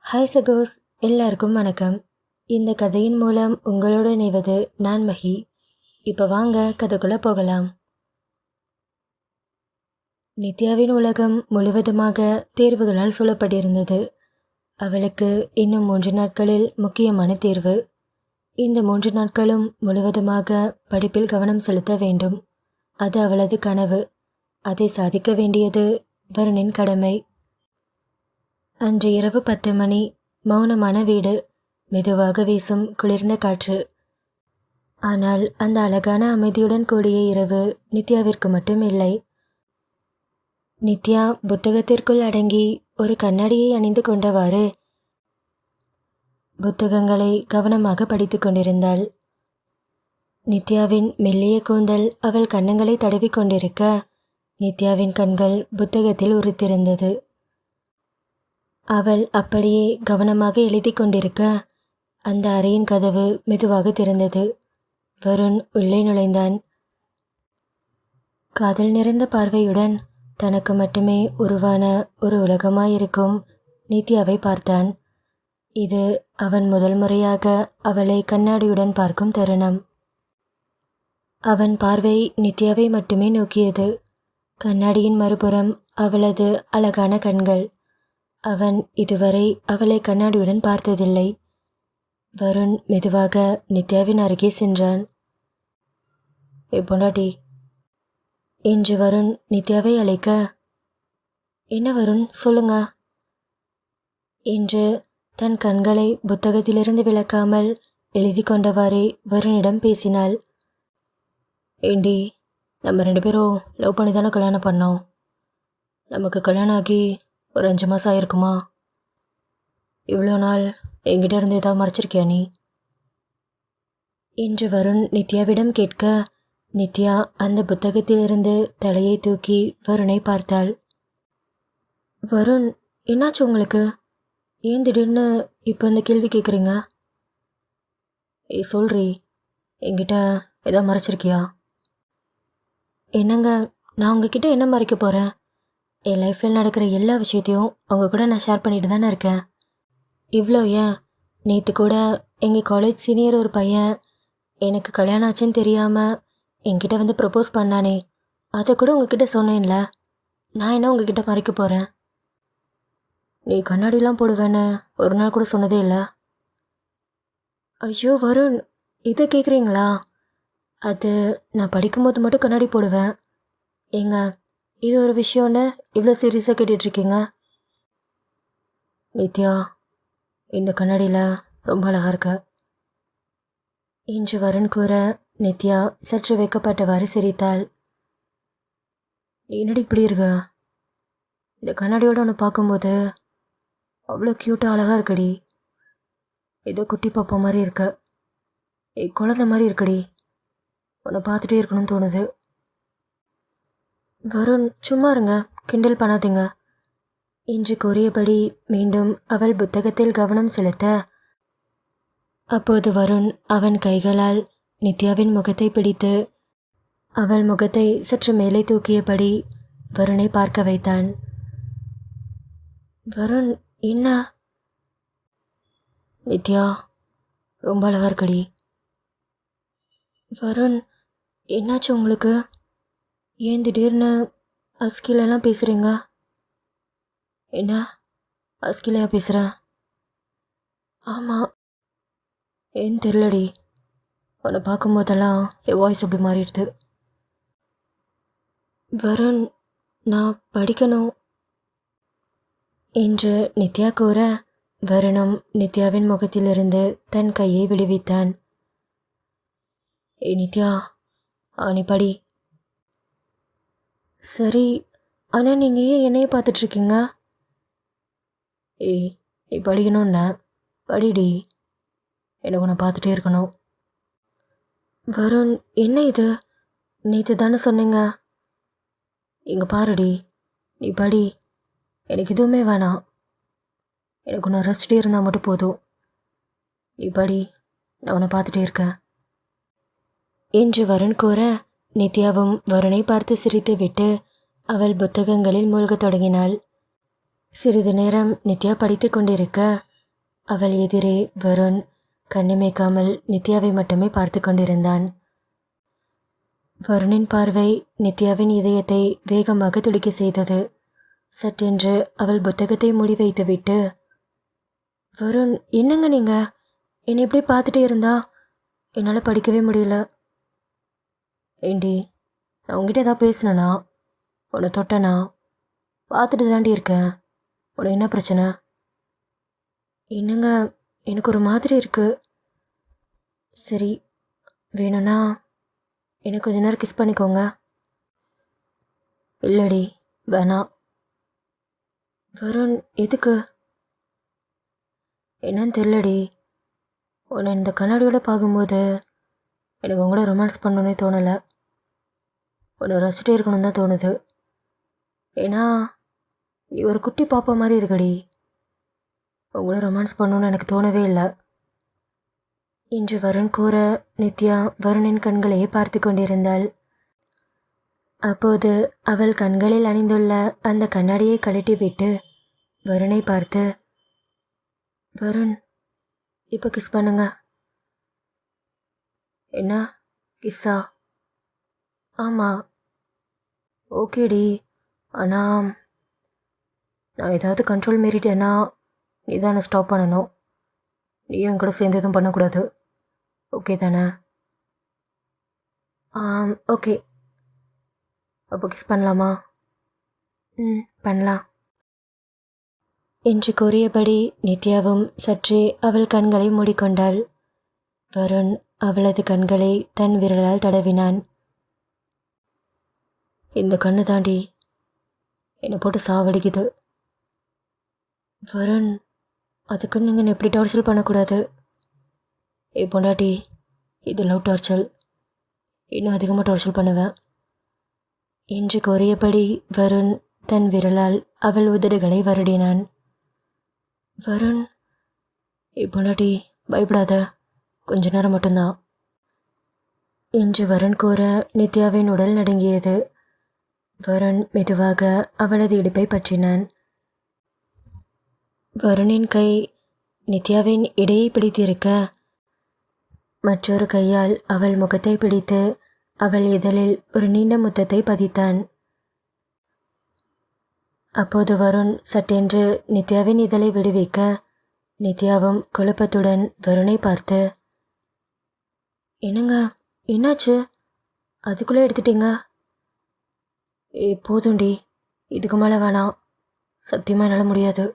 Hi சகோஸ், எல்லாருக்கும் வணக்கம். இந்த கதையின் மூலம் உங்களோடு இணைவது நான் மஹி. இப்போ வாங்க கதைக்குள்ளே போகலாம். நித்யாவின் உலகம் முழுவதுமாக தேர்வுகளால் சூழப்பட்டிருந்தது. அவளுக்கு இன்னும் 3 நாட்களில் முக்கியமான தேர்வு. இந்த 3 நாட்களும் முழுவதுமாக படிப்பில் கவனம் செலுத்த வேண்டும். அது அவளது கனவு. அதை சாதிக்க வேண்டியது வருணின் கடமை. அன்று இரவு 10 மணி. மௌனமான வீடு, மெதுவாக வீசும் குளிர்ந்த காற்று. ஆனால் அந்த அழகான அமைதியுடன் கூடிய இரவு நித்யாவிற்கு மட்டும் இல்லை. நித்யா புத்தகத்திற்குள் அடங்கி ஒரு கண்ணாடியை அணிந்து கொண்டவாறு புத்தகங்களை கவனமாக படித்து கொண்டிருந்தாள். நித்யாவின் மெல்லிய கூந்தல் அவள் கன்னங்களை தடவி கொண்டிருக்க, நித்யாவின் கண்கள் புத்தகத்தில் உறுத்திருந்தது. அவள் அப்படியே கவனமாக எழுதி கொண்டிருக்க, அந்த அறையின் கதவு மெதுவாக திறந்தது. வருண் உள்ளே நுழைந்தான். காதல் நிறைந்த பார்வையுடன் தனக்கு மட்டுமே உருவான ஒரு உலகமாயிருக்கும் நித்யாவை பார்த்தான். இது அவன் முதல் முறையாக அவளை கண்ணாடியுடன் பார்க்கும் தருணம். அவன் பார்வை நித்யாவை மட்டுமே நோக்கியது. கண்ணாடியின் மறுபுறம் அவளது அழகான கண்கள். அவன் இதுவரை அவளை கண்ணாடியுடன் பார்த்ததில்லை. வருண் மெதுவாக நித்யாவின் அருகே சென்றான். பொண்டாட்டி என்று வருண் நித்யாவை அழைக்க, என்ன வருண், சொல்லுங்க என்று தன் கண்களை புத்தகத்திலிருந்து விலக்காமல் எழுதி கொண்டவாறே வருணிடம் பேசினாள். ஏண்டி, நம்ம 2 பேரும் லவ் பண்ணி தானே கல்யாணம் பண்ணோம். நமக்கு கல்யாணம் ஆகி ஒரு 5 மாதம் ஆயிருக்குமா? இவ்வளோ நாள் என்கிட்ட இருந்து ஏதாவது மறைச்சிருக்கியா நீ என்று வருண் நித்யாவிடம் கேட்க, நித்யா அந்த புத்தகத்திலிருந்து தலையை தூக்கி வருணை பார்த்தாள். வருண், என்னாச்சு உங்களுக்கு? ஏன் திடீர்னு இப்போ இந்த கேள்வி கேட்குறீங்க? சொல்றி, என்கிட்ட ஏதாவது மறைச்சிருக்கியா? என்னங்க, நான் உங்ககிட்ட என்ன மறைக்க போகிறேன்? என் லைஃப்பில் நடக்கிற எல்லா விஷயத்தையும் உங்கள் கூட நான் ஷேர் பண்ணிட்டு தானே இருக்கேன். இவ்வளோ ஏன், நேற்று கூட எங்கள் காலேஜ் சீனியர் ஒரு பையன் எனக்கு கல்யாணம் ஆச்சுன்னு தெரியாமல் என்கிட்ட வந்து ப்ரப்போஸ் பண்ணானே, அதை கூட உங்ககிட்ட சொன்னேன்ல. நான் என்ன உங்ககிட்ட மறைக்க போகிறேன்? நீ கண்ணாடிலாம் போடுவேன்னு ஒரு நாள் கூட சொன்னதே இல்லை. ஐயோ வருண், இதை கேட்குறீங்களா? அது நான் படிக்கும்போது மட்டும் கண்ணாடி போடுவேன். ஏங்க, இது ஒரு விஷயம்னு இவ்வளோ சீரியஸாக கேட்டுட்ருக்கீங்க? நித்யா, இந்த கண்ணாடியில் ரொம்ப அழகாக இருக்க என்று வருண் கூற, நித்யா சற்று வைக்கப்பட்டவாறு சிரித்தாள். நீ என்னடி இப்படி இருக்க? இந்த கண்ணாடியோடு ஒன்று பார்க்கும்போது அவ்வளோ க்யூட்டாக அழகாக இருக்கடி. ஏதோ குட்டி பாப்பா மாதிரி இருக்க, குழந்தை மாதிரி இருக்கடி. உன்னை பார்த்துட்டே இருக்கணும்னு தோணுது. வருண், சும்மா இருங்க, கிண்டல் பண்ணாதீங்க என்று கூறியபடி மீண்டும் அவள் புத்தகத்தில் கவனம் செலுத்த, அப்போது வருண் அவன் கைகளால் நித்யாவின் முகத்தை பிடித்து அவள் முகத்தை சற்று மேலே தூக்கியபடி வருணை பார்க்க வைத்தான். வருண், என்ன? நித்யா ரொம்ப அழகா இருக்கடி. வருண், என்னாச்சு உங்களுக்கு? ஏன் திடீர்னு அஸ்கிலெல்லாம் பேசுகிறீங்க? என்ன, அஸ்கிலையா பேசுகிறேன்? ஆமாம், ஏன் தெரிலடி, உன்னை பார்க்கும்போதெல்லாம் என் வாய்ஸ் அப்படி மாறிடுது. வருண், நான் படிக்கணும் என்று நித்யா கூற, வருணும் நித்யாவின் முகத்திலிருந்து தன் கையை விடுவித்தான். நித்யா, நீ படி. சரி, ஆனால் நீங்கள் ஏன் என்னையே பார்த்துட்ருக்கீங்க? நீ படிக்கணும்னா படிடி, எனக்கு உன்னை பார்த்துட்டே இருக்கணும். வருண், என்ன இது? நேற்று தானே சொன்னீங்க. இங்கே பாருடி, நீ படி, எனக்கு எதுவுமே வேணாம். எனக்கு உன்னை ரசிச்சிட்டே இருந்தால் மட்டும் போதும். நீ படி, நான் உன்னை பார்த்துட்டே இருக்கேன் என்று வருண் கூற, நித்யாவும் வருணை பார்த்து சிரித்து விட்டு அவள் புத்தகங்களில் மூழ்கத் தொடங்கினாள். சிறிது நேரம் நித்யா படித்து கொண்டிருக்க அவள் எதிரே வருண் கண்ணிமைக்காமல் நித்யாவை மட்டுமே பார்த்து கொண்டிருந்தான். வருணின் பார்வை நித்யாவின் இதயத்தை வேகமாக துடிக்க செய்தது. சட்டென்று அவள் புத்தகத்தை மூடி வைத்துவிட்டு, வருண், என்னங்க நீங்க என்னை இப்படி பார்த்துட்டே இருந்தா என்னால் படிக்கவே முடியல. ஏண்டி, நான் உங்ககிட்ட ஏதாவது பேசினேனா? உன்னை தொட்டனா? பார்த்துட்டு தாண்டி இருக்கேன். உனக்கு என்ன பிரச்சனை? என்னங்க, எனக்கு ஒரு மாதிரி இருக்கு. சரி, வேணும்னா எனக்கு கொஞ்ச நேரம் கிஸ் பண்ணிக்கோங்க. இல்லடி, வேணாம். வருண், எதுக்கு? என்னன்னு தெரியலடி, உன்னை இந்த கண்ணாடியோட பார்க்கும்போது எனக்கு உங்கள ரொமான்ஸ் பண்ணணுன்னே தோணலை. உன்னை ரசிச்சிட்டே இருக்கணும்னு தான் தோணுது. ஏன்னா நீ ஒரு குட்டி பாப்பா மாதிரி இருக்கடி. உங்களை ரொமான்ஸ் பண்ணணுன்னு எனக்கு தோணவே இல்லை என்று வருண் கூற, நித்யா வருணின் கண்களையே பார்த்து கொண்டிருந்தாள். அப்போது அவள் கண்களில் அணிந்துள்ள அந்த கண்ணாடியை கழட்டிவிட்டு வருணை பார்த்து, வருண், இப்போ கிஸ் பண்ணுங்க. என்ன, கிஸ்ஸா? ஆமாம். ஓகேடி, ஆனால் நான் ஏதாவது கண்ட்ரோல் மீறிட்டேன்னா நீ தான் என்னை ஸ்டாப் பண்ணணும். நீயும் என் கூட சேர்ந்து எதுவும் பண்ணக்கூடாது. ஓகே தானே? ஓகே. அப்போ கிஸ் பண்ணலாமா? பண்ணலாம் என்று கூறியபடி நித்யாவும் சற்றே அவள் கண்களை மூடிக்கொண்டாள். வருண் அவளது கண்களை தன் விரலால் தடவினான். இந்த கண்ணு தாண்டி என்னை போட்டு சாவடிக்குது. வருண், அதுக்கு நீங்கள் எப்படி டார்ச்சல் பண்ணக்கூடாது. பொண்டாட்டி, இது லவ் டார்ச்சல். இன்னும் அதிகமாக டார்ச்சல் பண்ணுவேன் என்று கூறியபடி வருண் தன் விரலால் அவள் உதடுகளை வருடினான். வருண், பொண்டாட்டி, பயப்படாத, கொஞ்ச நேரம் மட்டும்தான் என்று வருண் கூற நித்யாவின் உடல் நடுங்கியது. வருண் மெதுவாக அவளது இடுப்பை பற்றினான். வருணின் கை நித்யாவின் இடையை பிடித்திருக்க மற்றொரு கையால் அவள் முகத்தை பிடித்து அவள் இதழில் ஒரு நீண்ட முத்தத்தை பதித்தான். அப்போது வருண் சட்டென்று நித்யாவின் இதழை விடுவிக்க நித்யாவும் குழப்பத்துடன் வருணை பார்த்து, என்னங்க, என்னாச்சு? அதுக்குள்ளே எடுத்துட்டீங்க? போதுண்டி, இதுக்கு மேலே வேணாம், சத்தியமாக என்னால் முடியாது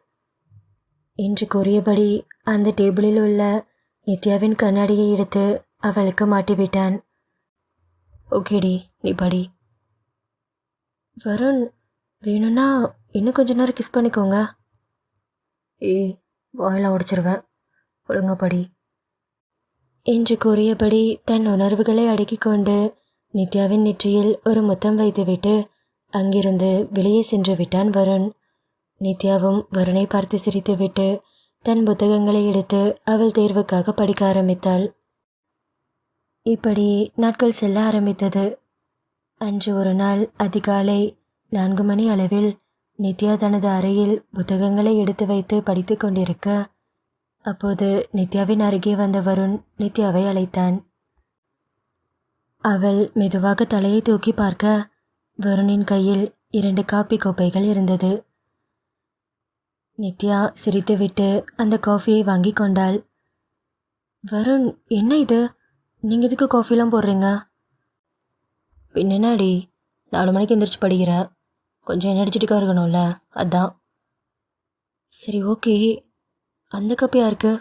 என்று கூறியபடி அந்த டேபிளில் உள்ள நித்யாவின் கண்ணாடியை எடுத்து அவளுக்கு மாட்டிவிட்டான். ஓகேடி, நீ படி. வருண், வேணும்னா இன்னும் கொஞ்ச நேரம் கிஸ் பண்ணிக்கோங்க. வாயெல்லாம் உடைச்சிருவேன், ஒழுங்கா படி என்று கூறியபடி தன் உணர்வுகளை அடக்கிக் கொண்டு நித்யாவின் நெற்றியில் ஒரு முத்தம் வைத்துவிட்டு அங்கிருந்து வெளியே சென்று விட்டான் வருண். நித்யாவும் வருணை பார்த்து சிரித்துவிட்டு தன் புத்தகங்களை எடுத்து அவள் தேர்வுக்காக படிக்க ஆரம்பித்தாள். இப்படி நாட்கள் செல்ல ஆரம்பித்தது. அன்று ஒரு நாள் அதிகாலை 4 மணி அளவில் நித்யா தனது அறையில் புத்தகங்களை எடுத்து வைத்து படித்து கொண்டிருக்க அப்போது நித்யாவின் அருகே வந்த வருண் நித்யாவை அழைத்தான். அவள் மெதுவாக தலையை தூக்கி பார்க்க வருணின் கையில் 2 காப்பி கோப்பைகள் இருந்தது. நித்யா சிரித்துவிட்டு அந்த காஃபியை வாங்கி கொண்டாள். வருண், என்ன இது? நீங்கள் எதுக்கு காஃபிலாம் போடுறீங்க? பின்னாடி 4 மணிக்கு எந்திரிச்சு படிக்கிற, கொஞ்சம் எனர்ஜெட்டிக்காக இருக்கணும்ல, அதான். சரி, ஓகே. அந்த கப் யாருக்கு?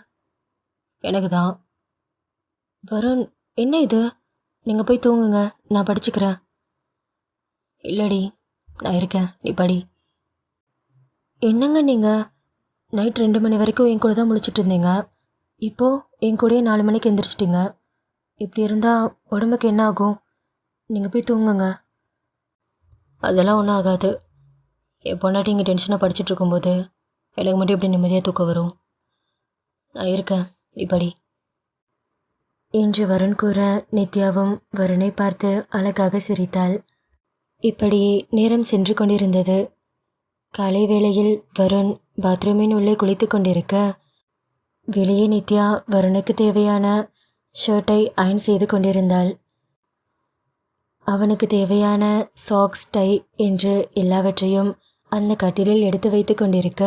எனக்கு தான். வருண், என்ன இது? நீங்கள் போய் தூங்குங்க, நான் படிச்சுக்கிறேன். இல்லடி, நான் இருக்கேன், நீ படி. என்னங்க நீங்கள் நைட் 2 மணி வரைக்கும் என் கூட தான் முழிச்சிட்டு இருந்தீங்க. இப்போது என் கூடயே 4 மணிக்கு எந்திரிச்சிட்டிங்க. இப்படி இருந்தால் உடம்புக்கு என்ன ஆகும்? நீங்கள் போய் தூங்குங்க. அதெல்லாம் ஒன்றும் ஆகாது. என் பொண்டாட்டி இங்கே டென்ஷனாக படிச்சுட்டு இருக்கும்போது எனக்கு மட்டும் எப்படி நிம்மதியாக தூக்கம் வரும்? நான் இருக்கேன், நீ படி என்று வருண் கூற நித்யாவும் வருணை பார்த்து அழகாக சிரித்தாள். இப்படியே நேரம் சென்று கொண்டிருந்தது. காலை வேளையில் வருண் பாத்ரூமின் உள்ளே குளித்து கொண்டிருக்க வெளியே நித்யா வருணுக்கு தேவையான ஷர்ட்டை அயன் செய்து கொண்டிருந்தாள். அவனுக்கு தேவையான சாக்ஸ், டை என்று எல்லாவற்றையும் அந்த கட்டிலில் எடுத்து வைத்து கொண்டிருக்க,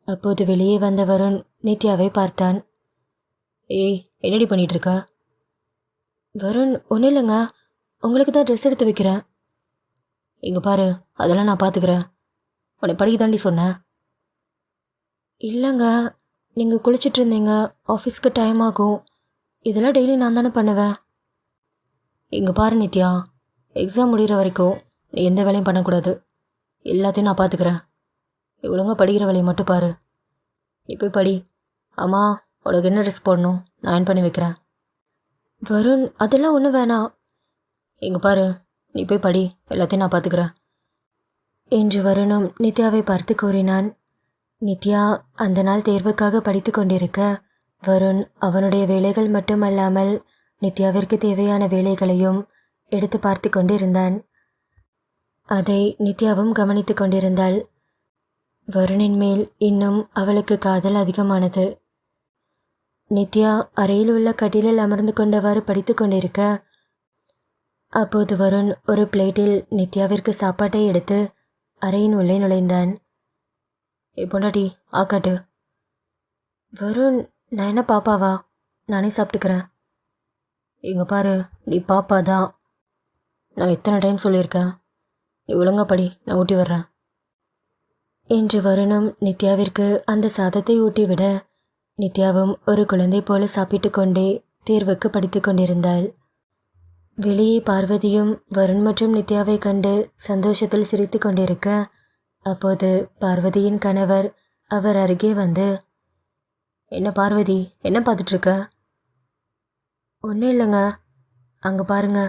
அப்போது வெளியே வந்த வருண் நித்யாவை பார்த்தான். ஏய், என்னடி பண்ணிட்டு இருக்க? வருண், ஒன்றும் இல்லைங்க, உங்களுக்கு தான் ட்ரெஸ் எடுத்து வைக்கிறேன். இங்கே பாரு, அதெல்லாம் நான் பார்த்துக்கிறேன். உன்னை படிக்க தாண்டி சொன்னேன். இல்லைங்க, நீங்கள் குளிச்சுட்டு இருந்தீங்க, ஆஃபீஸ்க்கு டைம் ஆகும், இதெல்லாம் டெய்லி நான் தானே பண்ணுவேன். இங்கே பாரு நித்யா, எக்ஸாம் முடிகிற வரைக்கும் நீ எந்த வேலையும் பண்ணக்கூடாது. எல்லாத்தையும் நான் பார்த்துக்கிறேன். நீ ஒழுங்காக படிக்கிற வேலையை மட்டும் பாரு. நீ போய் படி. அம்மா, உனக்கு என்ன ட்ரெஸ் போடணும் நான் அயன் பண்ணி வைக்கிறேன். வருண், அதெல்லாம் ஒன்றும் வேணாம். இங்கே பாரு, நீ போய் படி, எல்லாத்தையும் நான் பார்த்துக்கிறேன் என்று வருணும் நித்யாவை பார்த்து கூறினான். நித்யா அந்த நாள் தேர்வுக்காக படித்து கொண்டிருக்க, வருண் அவனுடைய வேலைகள் மட்டுமல்லாமல் நித்யாவிற்கு தேவையான வேலைகளையும் எடுத்து பார்த்து கொண்டிருந்தான். அதை நித்யாவும் கவனித்து கொண்டிருந்தாள். வருணின் மேல் இன்னும் அவளுக்கு காதல் அதிகமானது. நித்யா அறையில் உள்ள கட்டிலில் அமர்ந்து கொண்டவாறு படித்து கொண்டிருக்க, அப்போது வருண் ஒரு பிளேட்டில் நித்யாவிற்கு சாப்பாட்டை எடுத்து அறையின் உள்ளே நுழைந்தான். பொண்டாட்டி, ஆக்காட்டு. வருண், நான் என்ன பாப்பாவா? நானே சாப்பிட்டுக்கிறேன். இங்கே பாரு, நீ பாப்பா தான். நான் எத்தனை டைம் சொல்லியிருக்கேன், நீ ஒழுங்கா படி, நான் ஊட்டி வர்றேன் என்று வருணும் நித்யாவிற்கு அந்த சாதத்தை ஊட்டிவிட, நித்யாவும் ஒரு குழந்தை போல சாப்பிட்டு கொண்டே தேர்வுக்கு படித்து கொண்டிருந்தாள். வெளியே பார்வதியும் வருண் மற்றும் நித்யாவை கண்டு சந்தோஷத்தில் சிரித்து கொண்டிருக்க, அப்போது பார்வதியின் கணவர் அவர் அருகே வந்து, என்ன பார்வதி, என்ன பார்த்துட்ருக்க? ஒன்றும் இல்லைங்க, அங்கே பாருங்க.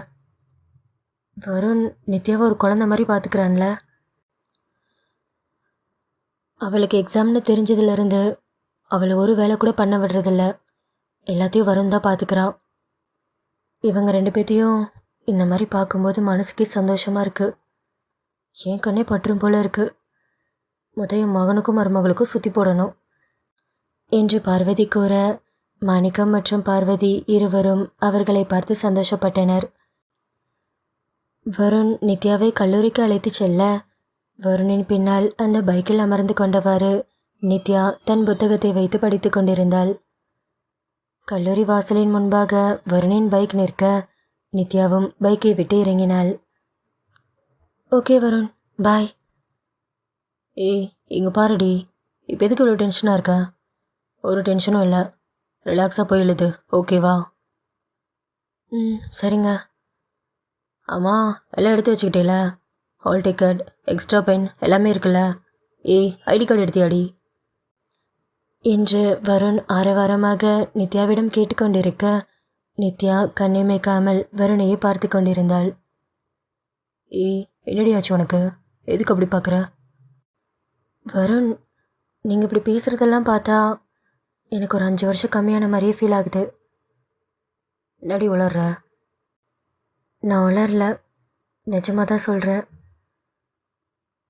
வருண் நித்யாவை ஒரு குழந்தை மாதிரி பார்த்துக்கிறான்ல. அவளுக்கு எக்ஸாம்னு தெரிஞ்சதுலேருந்து அவளை ஒரு வேலை கூட பண்ண விடுறதில்ல. எல்லாத்தையும் வருண் தான் பார்த்துக்கிறான். இவங்க ரெண்டு பேர்த்தையும் இந்த மாதிரி பார்க்கும்போது மனசுக்கே சந்தோஷமாக இருக்குது. என் கண்ணே பற்றும் போல இருக்குது. என் மகனுக்கும் மருமகளுக்கும் சுற்றி போடணும் என்று பார்வதி கூற, மாணிக்கம் மற்றும் பார்வதி இருவரும் அவர்களை பார்த்து சந்தோஷப்பட்டனர். வருண் நித்யாவை கல்லூரிக்கு அழைத்து செல்ல, வருணின் பின்னால் அந்த பைக்கில் அமர்ந்து கொண்டவாறு நித்யா தன் புத்தகத்தை வைத்து படித்து கொண்டிருந்தாள். கல்லூரி வாசலின் முன்பாக வருணின் பைக் நிற்க, நித்யாவும் பைக்கை விட்டு இறங்கினாள். ஓகே வருண், பாய். ஏய், இங்கே பாருடி, இப்போ எதுக்கு இவ்வளோ டென்ஷனாக இருக்க? ஒரு டென்ஷனும் இல்லை, ரிலாக்ஸாக போய் எழுது, ஓகேவா? சரிங்க. ஆமாம், எல்லாம் எடுத்து வச்சுக்கிட்டேல, ஹால் டிக்கெட், எக்ஸ்ட்ரா பென் எல்லாமே இருக்குல்ல. ஏய், ஐடி கார்டு எடுத்தியாடி என்று வருண் ஆரவாரமாக நித்யாவிடம் கேட்டுக்கொண்டிருக்க, நித்யா கண்ணிமைக்காமல் வருணையை பார்த்து கொண்டிருந்தாள். ஏய், என்னடி ஆச்சு உனக்கு? எதுக்கு அப்படி பார்க்குற? வருண், நீங்கள் இப்படி பேசுகிறதெல்லாம் பார்த்தா எனக்கு ஒரு 5 வருஷம் கம்மியான மாதிரியே ஃபீல் ஆகுது. என்னடி உளர்ற? நான் உளரல, நிஜமாக தான் சொல்கிறேன்.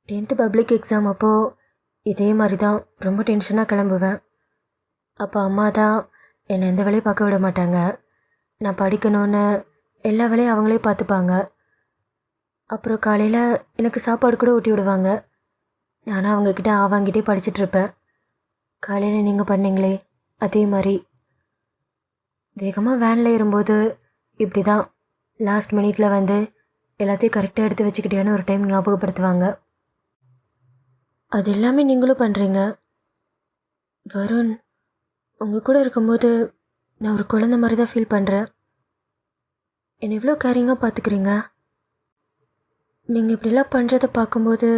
10th பப்ளிக் எக்ஸாம் அப்போது இதே மாதிரி தான் ரொம்ப டென்ஷனாக கிளம்புவேன். அப்போ அம்மா தான் என்னை எந்த வேலையும் பார்க்க விட மாட்டாங்க. நான் படிக்கணும்னு எல்லா வேலையும் அவங்களே பார்த்துப்பாங்க. அப்புறம் காலையில் எனக்கு சாப்பாடு கூட ஊட்டி விடுவாங்க. நானும் அவங்கக்கிட்ட ஆவாங்கிட்டே படிச்சிட்ருப்பேன். காலையில் நீங்கள் பண்ணீங்களே அதே மாதிரி. வேகமாக வேனில் ஏறும்போது இப்படி தான் லாஸ்ட் மினிட்டில் வந்து எல்லாத்தையும் கரெக்டாக எடுத்து வச்சுக்கிட்டேன்னு ஒரு டைம் ஞாபகப்படுத்துவாங்க. அது எல்லாமே நீங்களும் பண்ணுறீங்க. வருண், உங்கள் கூட இருக்கும்போது நான் ஒரு குழந்தை மாதிரி தான் ஃபீல் பண்ணுறேன். என்னை எவ்வளோ கேரிங்காக பார்த்துக்கிறீங்க. நீங்கள் இப்படிலாம் பண்ணுறதை பார்க்கும்போது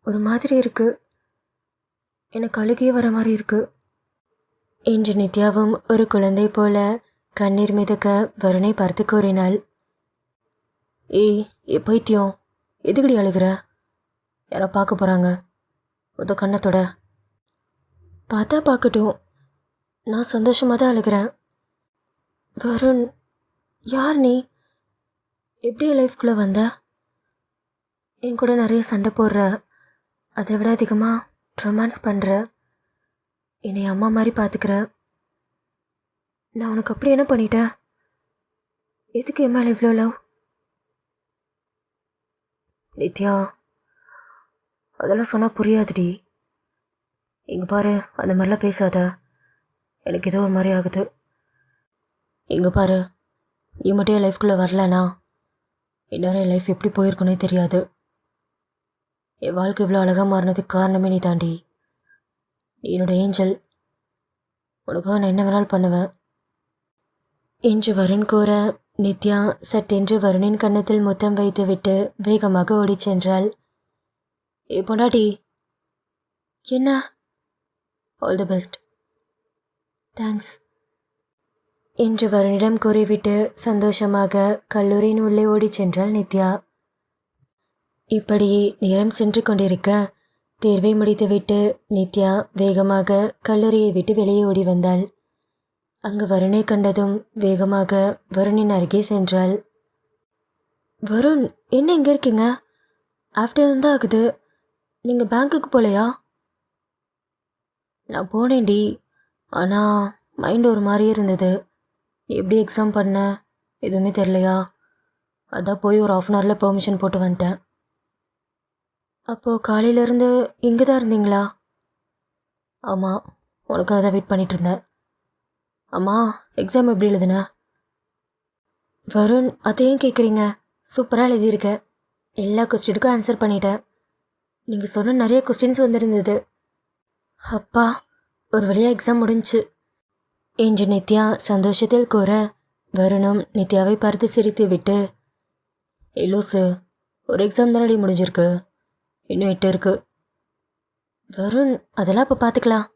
ஒரு மாதிரி இருக்குது, எனக்கு அழுகையே வர மாதிரி இருக்குது என்று நித்யாவும் ஒரு குழந்தை போல கண்ணீர் மிதக்க வருணை பார்த்து கூறினாள். ஏய், பைத்தியம், எதுக்கடி அழுகிற? யாரோ பார்க்க போகிறாங்க, ஒத்த கண்ணத்தோட. பார்த்தா பார்க்கட்டும், நான் சந்தோஷமாக தான் அழுகிறேன். வருண், யார் நீ? எப்படி லைஃப்குள்ளே வந்த? என் கூட நிறைய சண்டை போடுற, அதை விட அதிகமாக ரொமான்ஸ் பண்ணுற, என்னை அம்மா மாதிரி பார்த்துக்கிற, நான் உனக்கு அப்படி என்ன பண்ணிட்டேன்? எதுக்கு என் மேலே இவ்வளோ லவ்? நித்யா, அதெல்லாம் சொன்னால் புரியாதுடி. இங்கே பாரு, அந்த மாதிரிலாம் பேசாத. எனக்கு ஏதோ ஒரு மாதிரி ஆகுது. இங்கே பாரு, நீ மட்டும் என் லைஃப்குள்ளே வரலனா இன்னொரு என் லைஃப் எப்படி போயிருக்குன்னே தெரியாது. என் வாழ்க்கை இவ்வளோ அழகாக மாறினதுக்கு காரணமே நீ தாண்டி. நீ என்னோட ஏஞ்சல். உனக்காக நான் என்ன வேணாலும் பண்ணுவேன் என்று வருண் கூற, நித்யா சட்டென்று வருணின் கன்னத்தில் முத்தம் வைத்துவிட்டு வேகமாக ஓடிச் சென்றாள். ஏ பொண்டாட்டி, என்ன? All the best. தேங்க்ஸ் என்று வருணிடம் கூறிவிட்டு சந்தோஷமாக கல்லூரியின் உள்ளே ஓடிச் சென்றாள் நித்யா. இப்படியே நேரம் சென்று கொண்டிருக்க தேர்வை முடித்துவிட்டு நித்யா வேகமாக கல்லூரியை விட்டு வெளியே ஓடி வந்தாள். அங்கு வருணை கண்டதும் வேகமாக வருணின் அருகே சென்றாள். வருண், என்ன எங்கே இருக்கீங்க? ஆஃப்டர்நூன் தான் ஆகுது. நீங்கள் பேங்க்குக்கு போகலையா? நான் போனேன்டி, ஆனால் மைண்ட் ஒரு மாதிரியே இருந்தது. நீ எப்படி எக்ஸாம் பண்ண எதுவுமே தெரிலையா? அதான் போய் ஒரு 1/2 hourல பெர்மிஷன் போட்டு வந்துட்டேன். அப்போது காலையிலேருந்து இங்கே தான் இருந்தீங்களா? ஆமாம், உனக்காக தான் வெயிட் பண்ணிகிட்டு இருந்தேன். அம்மா, எக்ஸாம் எப்படி எழுதுன? வருண், அதையும் கேட்குறீங்க? சூப்பராக எழுதியிருக்கேன். எல்லா கொஸ்டினுக்கும் ஆன்சர் பண்ணிட்டேன். நீங்கள் சொன்ன நிறைய கொஸ்டின்ஸ் வந்திருந்தது. அப்பா, ஒரு வழியாக எக்ஸாம் முடிஞ்சுச்சு என்று நித்யா சந்தோஷத்தில் கூற, வருணும் நித்யாவை பார்த்து சிரித்து விட்டு, லூசு, ஒரு எக்ஸாம் தானடி முடிஞ்சிருக்கு, இன்னும் 8 இருக்கு. வருண், அதெல்லாம் இப்போ பார்த்துக்கலாம்.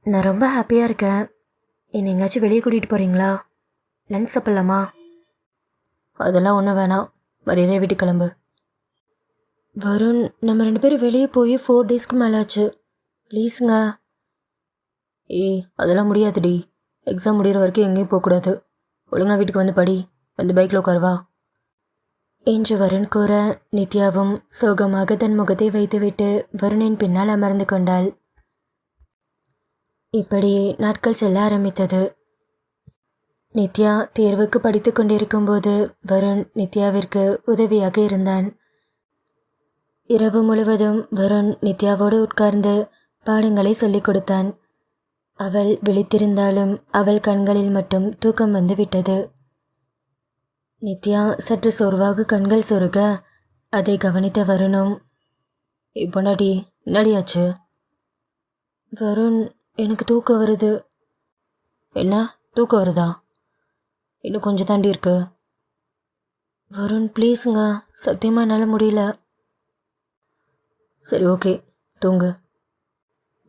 நான் ரொம்ப ஹாப்பியாக இருக்கேன். என்னை எங்கேயாச்சும் வெளியே கூட்டிகிட்டு போகிறீங்களா? லஞ்ச் சாப்பிட்லாமா? அதெல்லாம் ஒன்றும் வேணாம், மரியாதையாக வீட்டுக்கு கிளம்பு. வருண், நம்ம 2 பேரும் வெளியே போய் 4 daysக்கு மேலே ஆச்சு. ப்ளீஸுங்க. அதெல்லாம் முடியாதுடி. எக்ஸாம் முடிகிற வரைக்கும் எங்கேயும் போகக்கூடாது. ஒழுங்காக வீட்டுக்கு வந்து படி, வந்து பைக்கில் உட்காருவா என்று வருண் கூற, நித்யாவும் சோகமாக தன் முகத்தை வைத்துவிட்டு வருணின் பின்னால் அமர்ந்து கொண்டாள். இப்படியே நாட்கள் செல்ல ஆரம்பித்தது. நித்யா தேர்வுக்கு படித்து கொண்டிருக்கும்போது வருண் நித்யாவிற்கு உதவியாக இருந்தான். இரவு முழுவதும் வருண் நித்யாவோடு உட்கார்ந்து பாடங்களை சொல்லிக் கொடுத்தான். அவள் விழித்திருந்தாலும் அவள் கண்களில் மட்டும் தூக்கம் வந்து விட்டது. நித்யா சற்று சோர்வாக கண்கள் சொருக அதை கவனித்த வருணும், பொண்டாட்டி, என்னடியாச்சு? வருண், எனக்கு தூக்கம் வருது. என்ன தூக்கம் வருதா? இன்னும் கொஞ்சம் தாண்டி இருக்கு. வருண், ப்ளீஸுங்க, சத்தியமாக என்னால் முடியல. சரி, ஓகே, தூங்கு.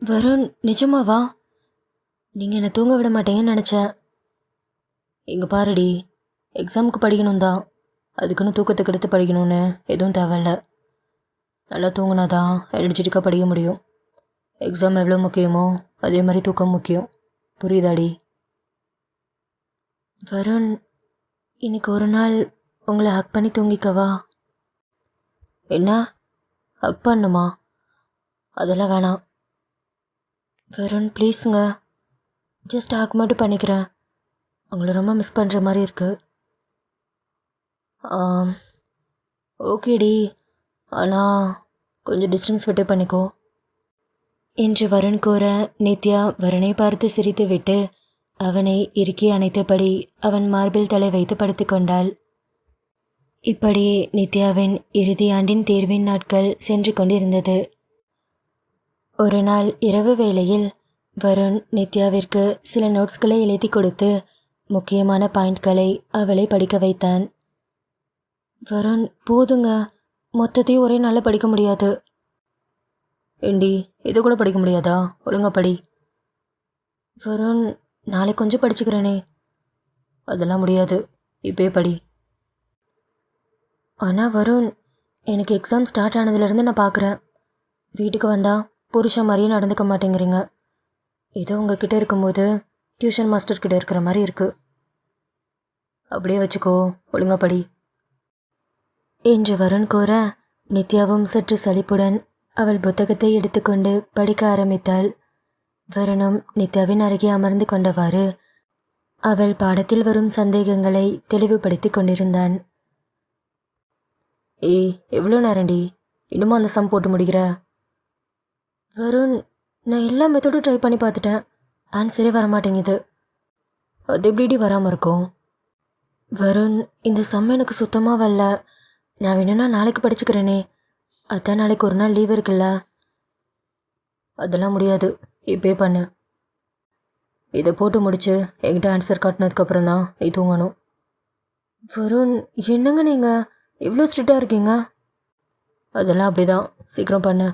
வருண், நிஜமாவா? நீங்கள் என்னை தூங்க விட மாட்டீங்கன்னு நினச்சேன். இங்கே பாருடி, எக்ஸாமுக்கு படிக்கணும் தான், அதுக்குன்னு தூக்கத்துக்கு எடுத்து படிக்கணும்னு எதுவும் தேவையில்ல. நல்லா தூங்கினாதான் எனர்ஜெட்டிக்காக படிக்க முடியும். எக்ஸாம் எவ்வளோ முக்கியமோ அதே மாதிரி தூக்கம் முக்கியம். புரியுதாடி? வருண், இன்னைக்கு ஒரு நாள் உங்களை ஹக் பண்ணி தூங்கிக்கவா? என்ன, ஹக் பண்ணுமா? அதெல்லாம் வேணாம். வருண், ப்ளீஸுங்க, ஜஸ்ட் ஹக் மட்டும் பண்ணிக்கிறேன். உங்களை ரொம்ப மிஸ் பண்ணுற மாதிரி இருக்கு. ஓகேடி, ஆனால் கொஞ்சம் டிஸ்டன்ஸ் விட்டு பண்ணிக்கோ என்று வருண் கூற, நித்யா வருணை பார்த்து சிரித்துவிட்டு அவனை இறுக்கி அணைத்தபடி அவன் மார்பில் தலை வைத்து படுத்து கொண்டாள். இப்படியே நித்யாவின் இறுதி ஆண்டின் தேர்வின் நாட்கள் சென்று கொண்டிருந்தது. ஒரு நாள் இரவு வேளையில் வருண் நித்யாவிற்கு சில நோட்ஸ்களை எழுதி கொடுத்து முக்கியமான பாயிண்ட்களை அவளை படிக்க வைத்தான். வருண், போதுங்க, மொத்தத்தையும் ஒரே நாளில் படிக்க முடியாது. ஏண்டி, இது கூட படிக்க முடியாதா? ஒழுங்கா படி. வருண், நாளை கொஞ்சம் படிச்சுக்கிறேனே. அதெல்லாம் முடியாது, இப்போயே படி. ஆனால் வருண், எனக்கு எக்ஸாம் ஸ்டார்ட் ஆனதுலேருந்து நான் பார்க்குறேன், வீட்டுக்கு வந்தால் புருஷன் மாதிரியே நடந்துக்க மாட்டேங்கிறீங்க. ஏதோ உங்ககிட்ட இருக்கும்போது டியூஷன் மாஸ்டர்கிட்ட இருக்கிற மாதிரி இருக்குது. அப்படியே வச்சுக்கோ, ஒழுங்கா படி என்று வருண் கூற, நித்யாவும் சற்று சலிப்புடன் அவள் புத்தகத்தை எடுத்துக்கொண்டு படிக்க ஆரம்பித்தாள். வருணும் நித்யாவின் அருகே அமர்ந்து கொண்டவாறு அவள் பாடத்தில் வரும் சந்தேகங்களை தெளிவுபடுத்தி கொண்டிருந்தான். ஏய், எவ்வளோ நேரண்டி இன்னுமா அந்த சம் போட்டு முடிக்கிற? வருண், நான் எல்லா மெத்தடும் ட்ரை பண்ணி பார்த்துட்டேன், ஆன்சரே வரமாட்டேங்குது. அது எப்படிடி வராமல் இருக்கும்? வருண், இந்த சம் எனக்கு சுத்தமாக வரல. நான் வேணும்னா நாளைக்கு படிச்சுக்கிறேனே, அதான் நாளைக்கு ஒரு நாள் லீவ் இருக்குல்ல. அதெல்லாம் முடியாது, இப்பே பண்ணு. இதை போட்டு முடிச்சு என்கிட்ட ஆன்சர் காட்டினதுக்கப்புறம் தான் நீ தூங்கணும். வருண், என்னங்க நீங்கள் எவ்வளோ ஸ்ட்ரிக்டாக இருக்கீங்க? அதெல்லாம் அப்படிதான், சீக்கிரம் பண்ணு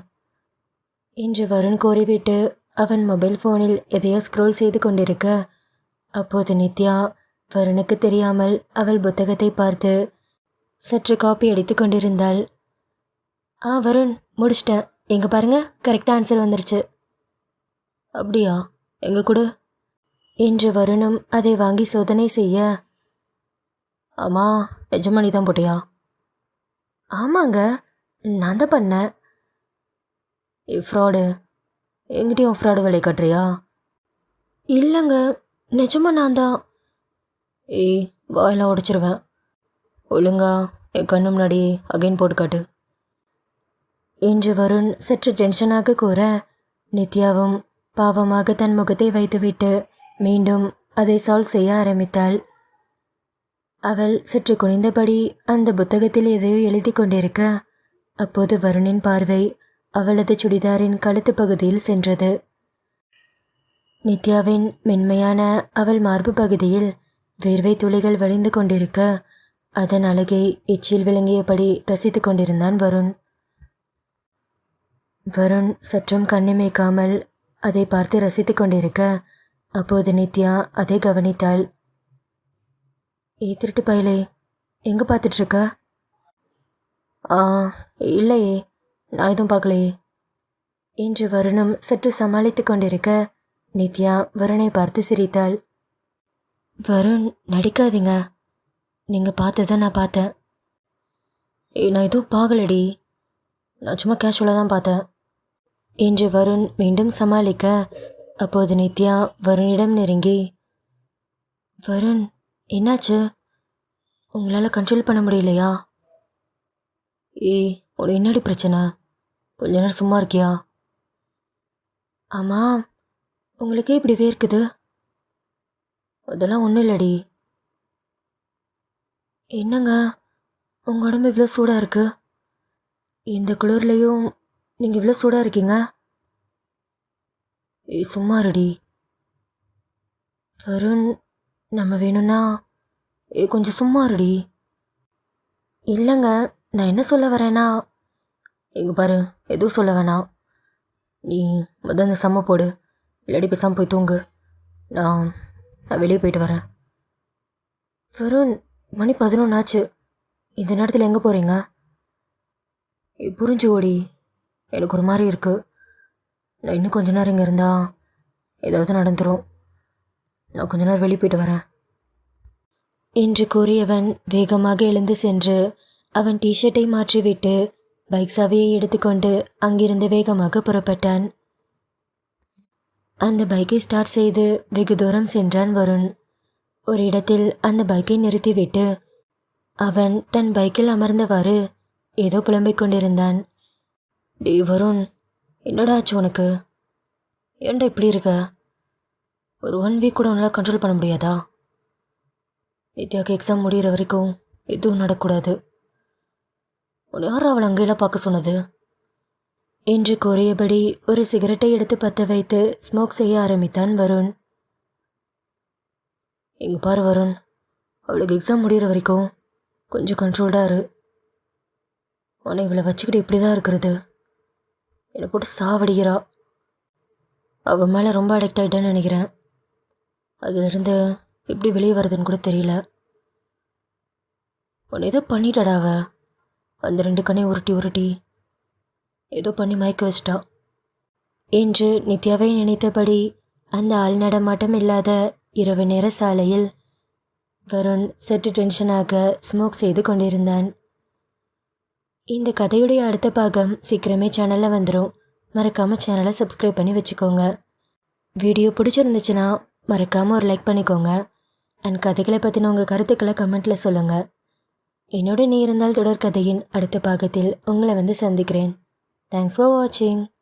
என்று வருண் கோரிவிட்டு அவன் மொபைல் ஃபோனில் எதையோ ஸ்க்ரோல் செய்து கொண்டிருக்க, அப்போது நித்யா வருணுக்கு தெரியாமல் அவள் புத்தகத்தை பார்த்து சற்று காப்பி அடித்து கொண்டிருந்தாள். வருண், முடிச்சிட்டேன், எங்கே பாருங்க, கரெக்டாக ஆன்சர் வந்துருச்சு. அப்படியா, எங்கே கொடு என்று வருணும் அதை வாங்கி சோதனை செய்ய, ஆமாம், நிஜமா நீ தான் போட்டியா? ஆமாங்க, நான் தான் பண்ணேன். ஃப்ராடு, எங்கிட்டையும் ஃப்ராடு வேலை காட்டுறியா? இல்லைங்க, நிஜமா நான் தான். ஏய், வாயெல்லாம் உடைச்சிருவேன். ஒழுங்கா என் கண்ணு முன்னாடி அகைன் போட்டு காட்டு என்று வருண் சற்று டென்ஷனாக கூற, நித்யாவும் பாவமாக தன் முகத்தை வைத்துவிட்டு மீண்டும் அதை சால்வ் செய்ய ஆரம்பித்தாள். அவள் சற்று குனிந்தபடி அந்த புத்தகத்தில் எதையோ எழுதி கொண்டிருக்க, அப்போது வருணின் பார்வை அவளது சுடிதாரின் கழுத்து பகுதியில் சென்றது. நித்யாவின் மென்மையான அவள் மார்பு பகுதியில் வேர்வை துளிகள் வழிந்து கொண்டிருக்க, அதன் அழகை எச்சில் விளங்கியபடி ரசித்து கொண்டிருந்தான் வருண். வருண் சற்றும் கண்ணிமைக்காமல் அதை பார்த்து ரசித்து கொண்டிருக்க, அப்போது நித்யா அதை கவனித்தாள். திருட்டு பயலே, எங்கே பார்த்துட்ருக்க? இல்லையே, நான் எதுவும் பார்க்கலையே என்று வருணும் சற்று சமாளித்து கொண்டிருக்க, நித்யா வருணை பார்த்து சிரித்தாள். வருண், நடிக்காதீங்க, நீங்கள் பார்த்ததை நான் பார்த்தேன். நான் எதுவும் பார்க்கலடி, நான் சும்மா கேஷுவலாக தான் பார்த்தேன் என்று வருண் மீண்டும் சமாளிக்க, அப்போது நித்யா வருணிடம் நெருங்கி, வருண், என்னாச்சு? உங்களால் கண்ட்ரோல் பண்ண முடியலையா? உனக்கு என்னடி பிரச்சனை? கொஞ்ச நேரம் சும்மா இருக்கியா? ஆமாம், உங்களுக்கே இப்படி வேர்க்குது? அதெல்லாம் ஒன்றும் இல்லடி. என்னங்க, உங்கள் உடம்பு இவ்வளோ சூடாக இருக்கு? இந்த குளிர்லையும் நீங்கள் இவ்வளோ சூடாக இருக்கீங்க? சும்மா இருடி. வருண், நம்ம வேணும்னா கொஞ்சம் சும்மா இருடி. இல்லைங்க, நான் என்ன சொல்ல வரேன்னா, இங்கே பாரு, எதுவும் சொல்ல வேணாம். நீ இந்த சம்ம போடு, இல்லாடி பேசாமல் போய் தூங்கு. நான் வெளியே போயிட்டு வரேன். வருண், மணி 11 ஆச்சு, இந்த நேரத்தில் எங்கே போகிறீங்க? புரிஞ்சு ஓடி, எனக்கு ஒரு மாதிரி இருக்குது. நான் இன்னும் கொஞ்ச நேரம் இங்கே இருந்தால் ஏதாவது நடந்துடும். நான் கொஞ்ச நேரம் வெளியே போயிட்டு வரேன் என்று கூறியவன் வேகமாக எழுந்து சென்று அவன் டிஷர்ட்டை மாற்றிவிட்டு பைக் சாவியை எடுத்துக்கொண்டு அங்கிருந்து வேகமாக புறப்பட்டான். அந்த பைக்கை ஸ்டார்ட் செய்து வெகு தூரம் சென்றான் வருண். ஒரு இடத்தில் அந்த பைக்கை நிறுத்திவிட்டு அவன் தன் பைக்கில் அமர்ந்தவாறு ஏதோ புலம்பிக் கொண்டிருந்தான். டே வருண், என்னடா ஆச்சு உனக்கு? ஏன்டா இப்படி இருக்க? ஒரு 1 வீக் கூட உன்னால் கண்ட்ரோல் பண்ண முடியாதா? நித்யாவுக்கு எக்ஸாம் முடிகிற வரைக்கும் எதுவும் நடக்கூடாது. உன்னை யார் அவள் அங்கெல்லாம் பார்க்க சொன்னது என்று கூறியபடி ஒரு சிகரெட்டை எடுத்து பற்ற வைத்து ஸ்மோக் செய்ய ஆரம்பித்தான் வருண். இங்கே பாரு வருண், அவளுக்கு எக்ஸாம் முடிகிற வரைக்கும் கொஞ்சம் கண்ட்ரோல்டாக இரு. உன்னை இவளை வச்சுக்கிட்டு இப்படி தான் இருக்கிறது. என்னை போட்டு சாவடிக்கிறா. அவள் மேலே ரொம்ப அடிக்ட் ஆகிட்டேன்னு நினைக்கிறேன். அதுலேருந்து எப்படி வெளியே வருதுன்னு கூட தெரியல. உன்னை ஏதோ பண்ணிட்டாடாவ. அந்த 2 கண்ணையும் உருட்டி உருட்டி ஏதோ பண்ணி மயக்க வச்சிட்டான் என்று நித்யாவை நினைத்தபடி அந்த ஆள் நடமாட்டம் இல்லாத இரவு நேர சாலையில் வருண் சற்று டென்ஷனாக ஸ்மோக் செய்து கொண்டிருந்தான். இந்த கதையுடைய அடுத்த பாகம் சீக்கிரமே சேனலில் வந்துடும். மறக்காமல் சேனலை சப்ஸ்கிரைப் பண்ணி வச்சுக்கோங்க. வீடியோ பிடிச்சிருந்துச்சுன்னா மறக்காமல் ஒரு லைக் பண்ணிக்கோங்க. அண்ட் கதைகளை பற்றின உங்கள் கருத்துக்களை கமெண்ட்டில் சொல்லுங்கள். என்னோட நீ இருந்தால் தொடர்கதையின் அடுத்த பாகத்தில் உங்களை வந்து சந்திக்கிறேன். தேங்க்ஸ் ஃபார் வாட்சிங்.